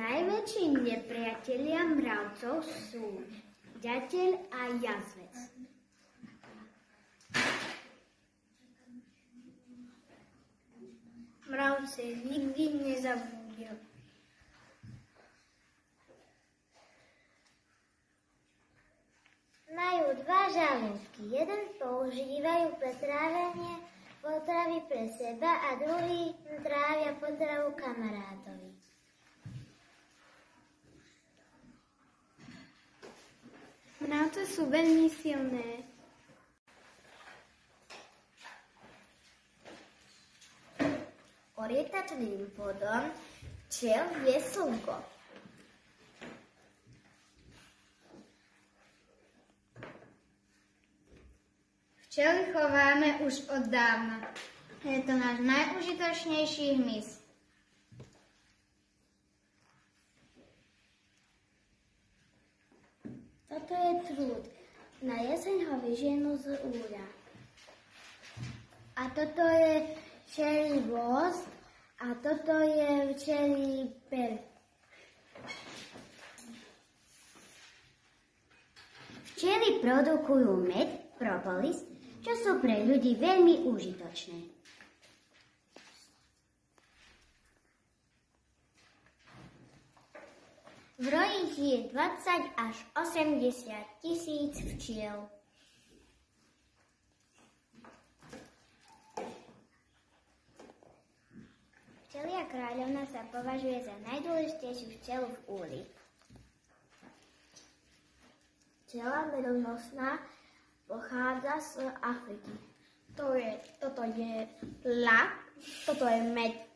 Najväčší nepriatelia mravcov sú ďateľ a jazvec. Mravce nikdy nezabúdia. Majú dva žalúdky. Jeden používajú pre trávenie potravy pre seba a druhý trávia potravu kamarátovi. Mravce sú veľmi silné. Orientačným bodom včiel je slnko. Včely chováme už od dávna. Je to náš najužitočnejší hmyz. Toto je trúd. Na jeseň ho vyženú z úľa. A toto je včelí gvozd a toto je včelí per. Včely produkujú med, propolis, čo sú pre ľudí veľmi užitočné. V roji žije 20 až 80 tisíc včiel. Včelia kráľovna sa považuje za najdôležitejšiu včelu v úli. Včela medonosná pochádza z Afriky. Toto je ľad, toto je med.